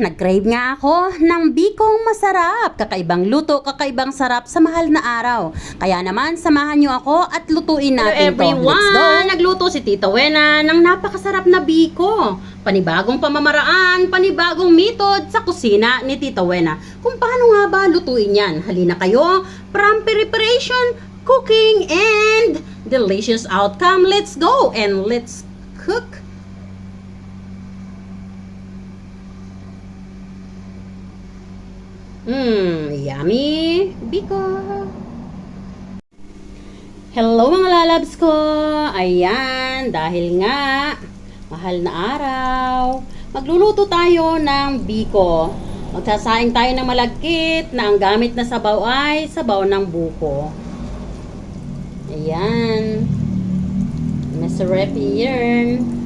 nag-crave nga ako ng bikong masarap. Kakaibang luto, kakaibang sarap sa mahal na araw. Kaya naman, samahan nyo ako at lutuin natin Hello everyone! to. Let's go! Nagluto si Tita Wena ng napakasarap na biko. Panibagong pamamaraan, panibagong method sa kusina ni Tita Wena. Kung paano nga ba lutuin yan? Halina kayo, from preparation, cooking, and delicious outcome. Let's go and let's cook. Yummy biko. Hello mga lalabs ko. Ayan, dahil nga mahal na araw, magluluto tayo ng biko. Magsasaing tayo ng malagkit na ang gamit na sabaw ay sabaw ng buko. Ayan. Masarap yan.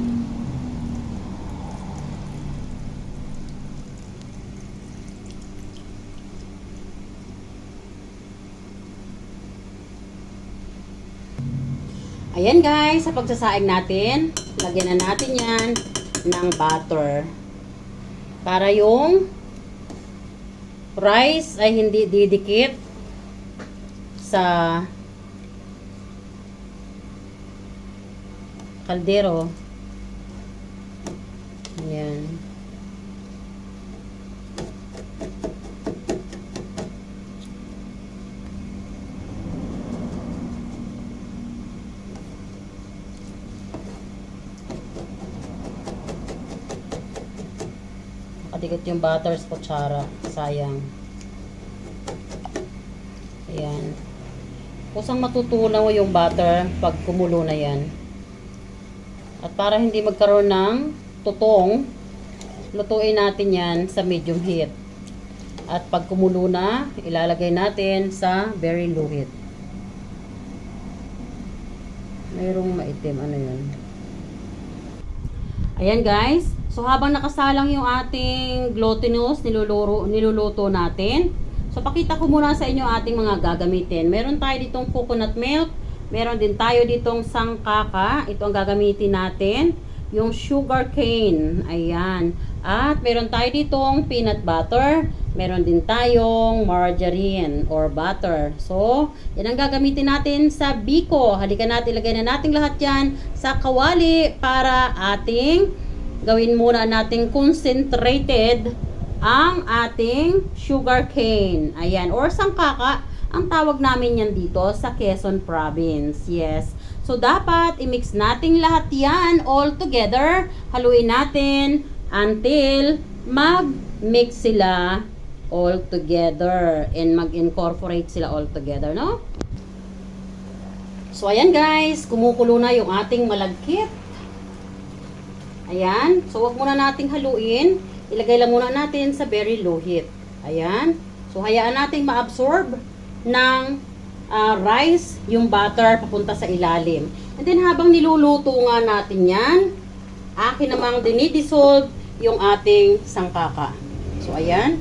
Ayan guys, sa pagsasaing natin, lagyan na natin yan ng butter. Para yung rice ay hindi didikit sa kaldero. Ayan. Nakadikit yung butter sa kutsara. Sayang. Ayan. Kusang matutunaw yung butter pag kumulo na yan. At para hindi magkaroon ng tutong, lutuin natin yan sa medium heat. At pag kumulo na, ilalagay natin sa very low heat. Mayroong maitim. Ano yun? Ayan guys. So, habang nakasalang yung ating glutinous, niluluto natin. So, pakita ko muna sa inyo ating mga gagamitin. Meron tayo ditong coconut milk. Meron din tayo ditong sangkaka. Ito ang gagamitin natin. Yung sugar cane. Ayan. At meron tayo ditong peanut butter. Meron din tayong margarine or butter. So, yan ang gagamitin natin sa biko. Halika natin, ilagay na natin lahat yan sa kawali para ating gawin muna nating concentrated ang ating sugar cane. Ayan. Or sangkaka. Ang tawag namin yan dito sa Quezon Province. Yes. So, dapat i-mix natin lahat yan all together. Haluin natin until mag-mix sila all together and mag-incorporate sila all together, no? So, ayan guys. Kumukulo na yung ating malagkit. Ayan. So, wag muna nating haluin. Ilagay lang muna natin sa very low heat. Ayan. So, hayaan nating ma-absorb ng rice, yung butter, papunta sa ilalim. And then, habang niluluto nga natin yan, akin namang dinidissolve yung ating sangkaka. So, ayan.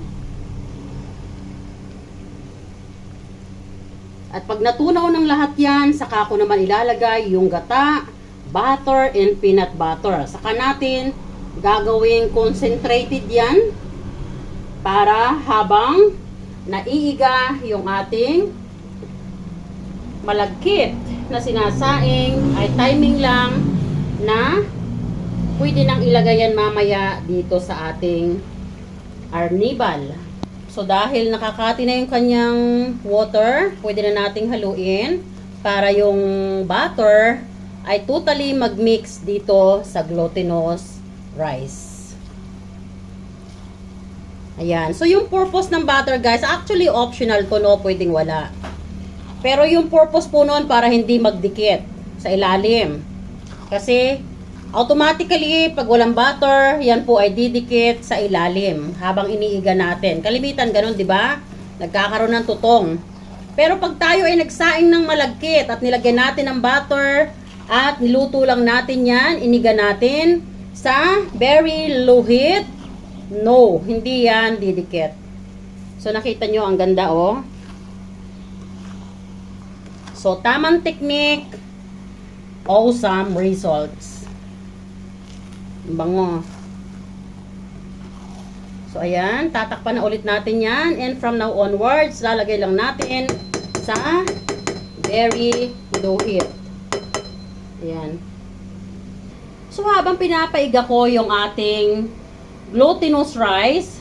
At pag natunaw ng lahat yan, saka ko naman ilalagay yung gata, butter, and peanut butter. Saka natin gagawing concentrated yan para habang naiiga yung ating malagkit na sinasaing ay timing lang na pwede nang ilagay yan mamaya dito sa ating arnibal. So dahil nakakati na yung kanyang water, pwede na nating haluin para yung butter ay totally mag-mix dito sa glutinous rice. Ayan. So, yung purpose ng butter, guys, actually optional to, no? Pwedeng wala. Pero yung purpose po nun para hindi magdikit sa ilalim. Kasi, automatically, pag walang butter, yan po ay didikit sa ilalim habang iniiga natin. Kalimitan, ganun, di ba? Nagkakaroon ng tutong. Pero pag tayo ay nagsaing ng malagkit at nilagyan natin ng butter, at niluto lang natin yan, iniga natin sa very low heat. No, hindi yan didikit. So, nakita nyo, ang ganda, oh. So, tamang technique, awesome results. Bango. So, So, ayan. Tatakpan na ulit natin yan. And from now onwards, lalagay lang natin sa very low heat. Ayan. So, habang pinapaiga ko yung ating glutinous rice,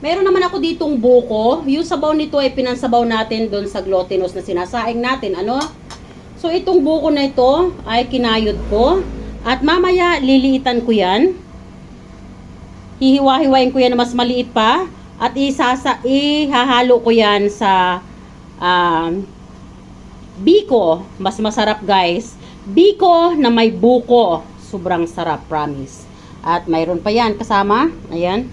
meron naman ako ditong buko. Yung sabaw nito ay pinansabaw natin doon sa glutinous na sinasaing natin. Ano? So, itong buko na ito ay kinayod ko. At mamaya, liliitan ko yan. Hihiwa-hiwain ko yan na mas maliit pa. At ihahalo ko yan sa biko. Mas masarap, guys. Biko na may buko. Sobrang sarap, promise. At mayroon pa yan kasama. Ayan.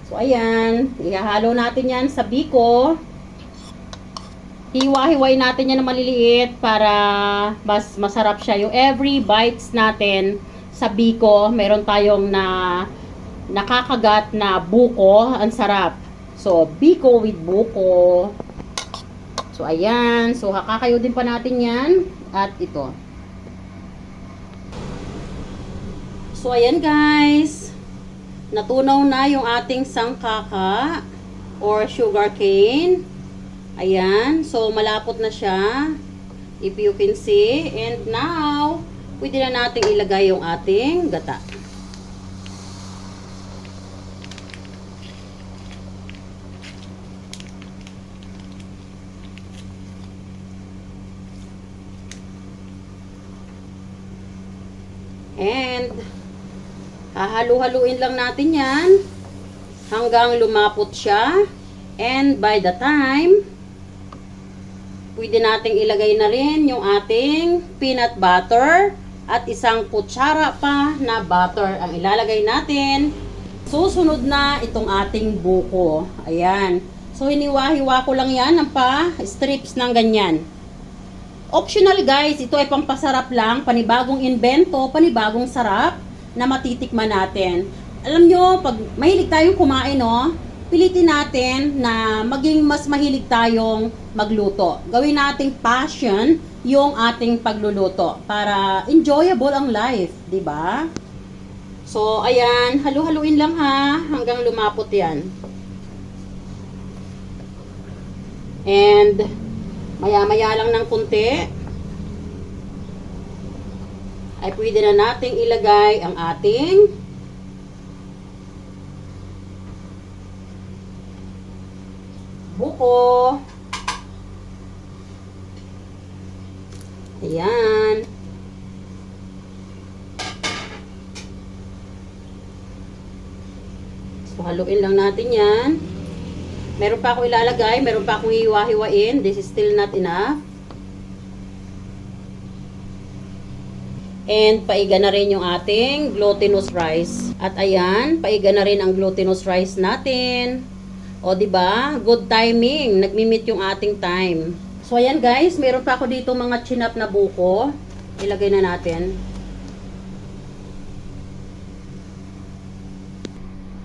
So, ayan. Ihahalo natin yan sa biko. Hiwa-hiway natin yan na maliliit para mas masarap siya. Yung every bites natin sa biko, meron tayong nakakagat na buko. Ang sarap. So, biko with buko. So, ayan. So, hakakayo din pa natin yan. At ito. So, ayan guys. Natunaw na yung ating sangkaka or sugar cane. Ayan. So, malapot na siya. If you can see. And now, pwede na natin ilagay yung ating gata. And, hahalu-haluin lang natin yan hanggang lumapot siya. And by the time, pwede nating ilagay na rin yung ating peanut butter at isang kutsara pa na butter ang ilalagay natin. Susunod na itong ating buko. Ayan. So, hiniwa-hiwa ko lang yan ng strips ng ganyan. Optional guys, ito ay pampasarap lang, panibagong invento, panibagong sarap na matitikman natin. Alam nyo, pag mahilig tayong kumain, no, pilitin natin na maging mas mahilig tayong magluto. Gawin nating passion yung ating pagluluto para enjoyable ang life, di ba? So, ayan, halu-haluin lang ha, hanggang lumapot yan. And, maya-maya lang ng kunti, ay pwede na nating ilagay ang ating buko. Ayan. So, haluin lang natin yan. Meron pa akong ilalagay, meron pa akong hiwa-hiwain. This is still not enough. And paiga na rin yung ating glutinous rice. At ayan, paiga na rin ang glutinous rice natin. O diba? Good timing. Nagmi-meet yung ating time. So ayan guys, meron pa ako dito mga chinap na buko. Ilagay na natin.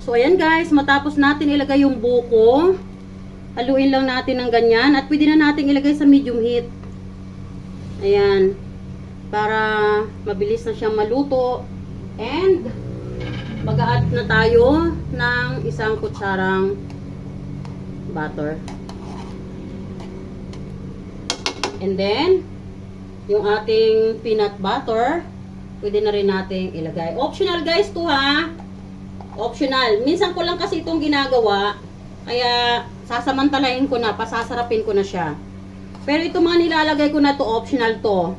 So, ayan guys, matapos natin ilagay yung buko, haluin lang natin ng ganyan at pwede na natin ilagay sa medium heat. Ayan. Para mabilis na siyang maluto. And, mag-a-add na tayo ng isang kutsarang butter. And then, yung ating peanut butter, pwede na rin natin ilagay. Optional guys to ha. Optional. Minsan ko lang kasi itong ginagawa. Kaya sasamantalain ko na. Pasasarapin ko na siya. Pero ito mga nilalagay ko na to optional to.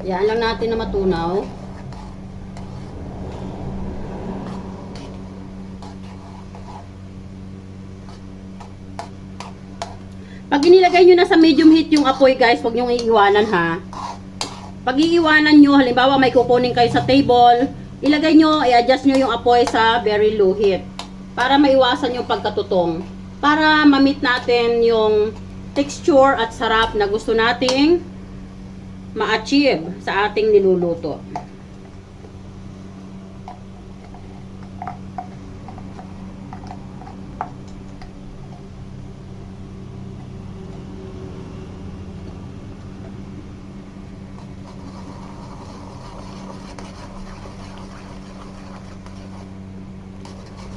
Yan lang natin na matunaw. Pag inilagay nyo na sa medium heat yung apoy guys, huwag nyo iiwanan ha. Pag iiwanan nyo, halimbawa may kukunin kayo sa table, ilagay nyo, i-adjust nyo yung apoy sa very low heat. Para maiwasan yung pagkatutong. Para ma-meet natin yung texture at sarap na gusto nating ma-achieve sa ating niluluto.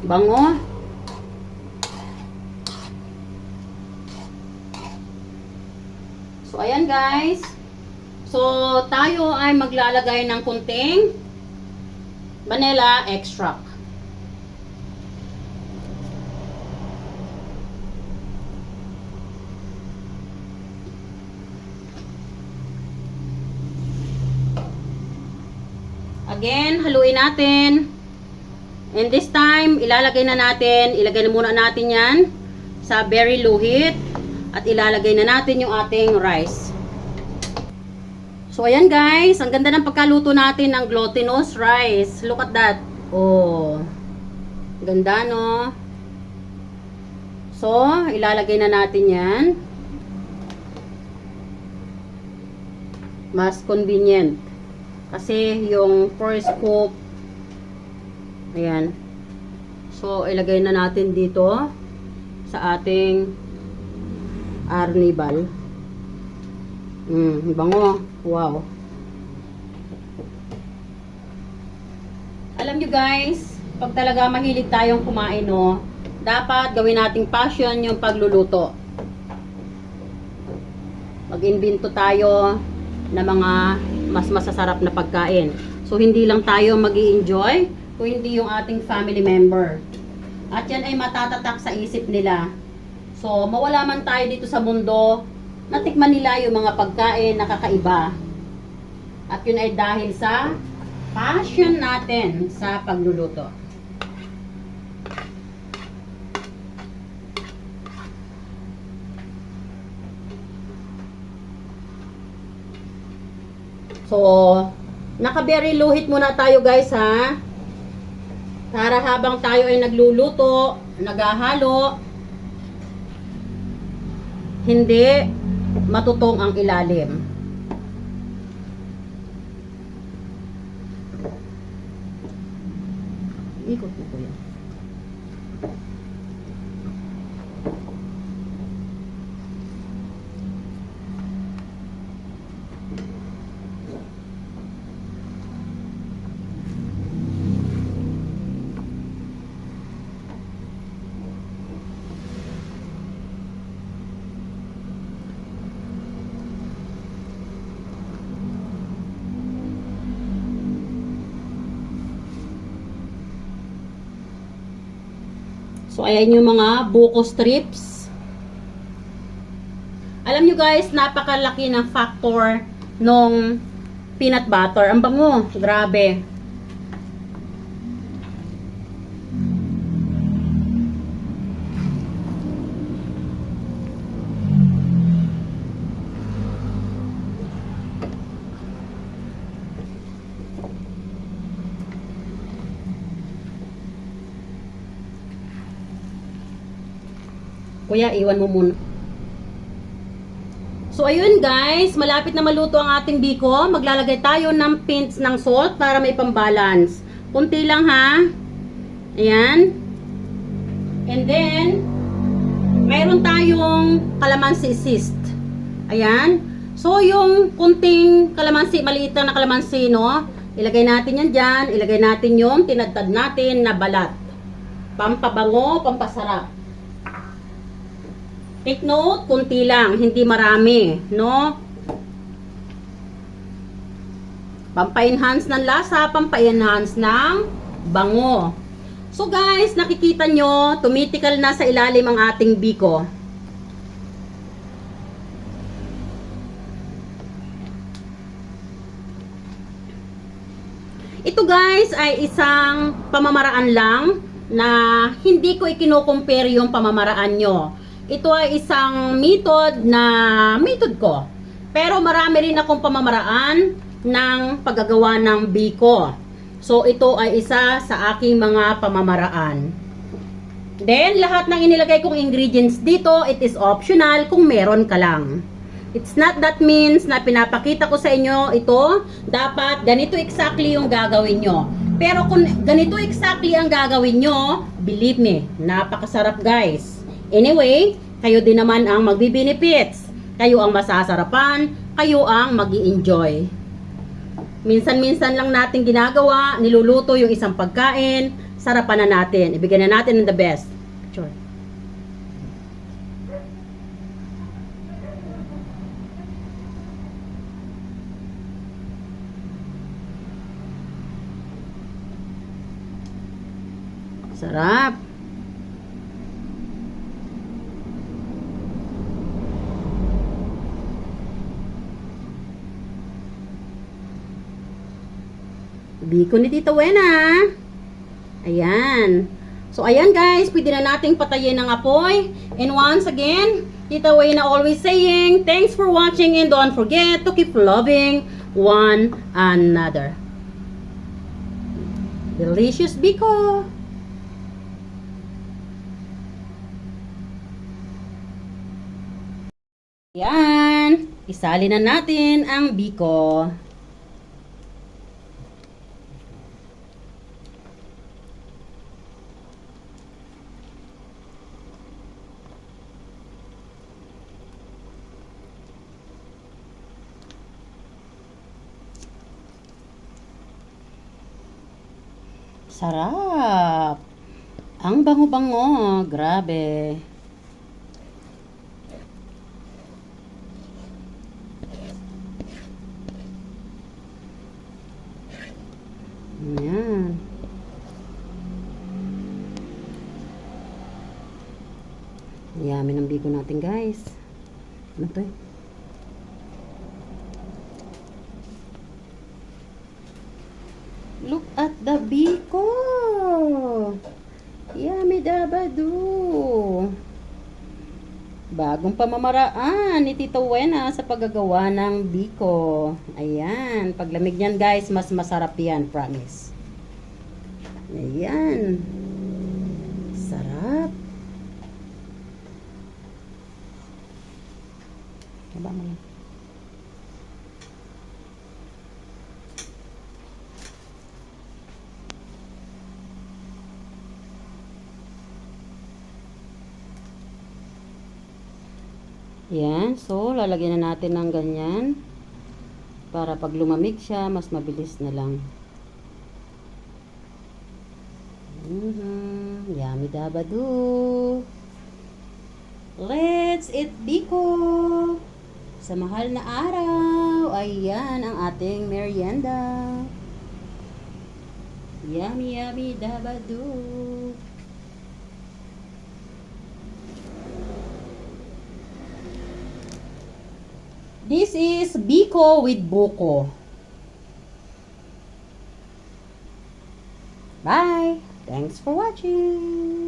Bango. So, ayan guys. So, tayo ay maglalagay ng kunting vanilla extract. Again, haluin natin. And this time, ilagay na muna natin yan sa very low heat. At ilalagay na natin yung ating rice. So, ayan guys. Ang ganda ng pagkaluto natin ng glutinous rice. Look at that. Oh. Ganda, no? So, ilalagay na natin yan. Mas convenient. Kasi yung first scoop, ayan. So, ilagay na natin dito sa ating arnibal. Bango. Wow. Alam nyo guys, pag talaga mahilig tayong kumain, no, dapat gawin nating passion yung pagluluto. Mag-invento tayo ng mga mas masasarap na pagkain. So, hindi lang tayo mag-i-enjoy, kung hindi yung ating family member. At yan ay matatatak sa isip nila. So, mawala man tayo dito sa mundo, natikman nila yung mga pagkain na kakaiba. At yun ay dahil sa passion natin sa pagluluto. So, naka-very low heat muna tayo guys, ha? Para habang tayo ay nagluluto, naghahalo, hindi matutong ang ilalim. Ikot mo po yan. So, ayan yung mga buko strips. Alam nyo guys, napakalaki ng factor nung peanut butter. Ang bango, grabe. Kuya, iwan mo muna. So, ayun guys, malapit na maluto ang ating biko. Maglalagay tayo ng pinch ng salt para may pambalance. Kunti lang ha. Ayan. And then, mayroon tayong kalamansi zest. Ayan. So, yung kunting kalamansi, maliit lang na kalamansi, no? Ilagay natin yan dyan. Ilagay natin yung tinadtad natin na balat. Pampabango, pampasarap. Take note, kunti lang, hindi marami, no? Pampa-enhance ng lasa, pampa-enhance ng bango. So guys, nakikita nyo, tumitikal na sa ilalim ang ating biko. Ito guys ay isang pamamaraan lang na hindi ko ikino-compare yung pamamaraan nyo. Ito ay isang method ko. Pero marami rin akong pamamaraan ng paggagawa ng biko. So, ito ay isa sa aking mga pamamaraan. Then, lahat ng inilagay kong ingredients dito, it is optional kung meron ka lang. It's not that means na pinapakita ko sa inyo ito, dapat ganito exactly yung gagawin nyo. Pero kung ganito exactly ang gagawin nyo, believe me, napakasarap guys. Anyway, kayo din naman ang magbi-benefits. Kayo ang masasarapan, kayo ang magi-enjoy. Minsan-minsan lang natin ginagawa, niluluto yung isang pagkain. sarapan na natin. Ibigyan na natin ng the best. Sure. Sarap. Biko ni Tita Wena. Ayan. So, ayan guys, pwede na nating patayin ng apoy. And once again, Tita Wena always saying, thanks for watching and don't forget to keep loving one another. Delicious Biko. Ayan. Isali na natin ang Biko. Sarap. Ang bango-bango. Grabe. Ayan. Yummy ng biko natin, guys. Ano to eh? Look at the biko. Yummy dabado. Bagong pamamaraan ni Tita Wena sa paggagawa ng biko. Ayan. Paglamig niyan guys, mas masarap yan. Promise. Ayan. Sarap. Diba mo lang? Yan, so lalagyan na natin ng ganyan para pag lumamig siya, mas mabilis na lang. Yummy dabado. Let's eat biko. Sa mahal na araw, ayan ang ating merienda. Yummy, yummy dabado. This is biko with buko. Bye! Thanks for watching!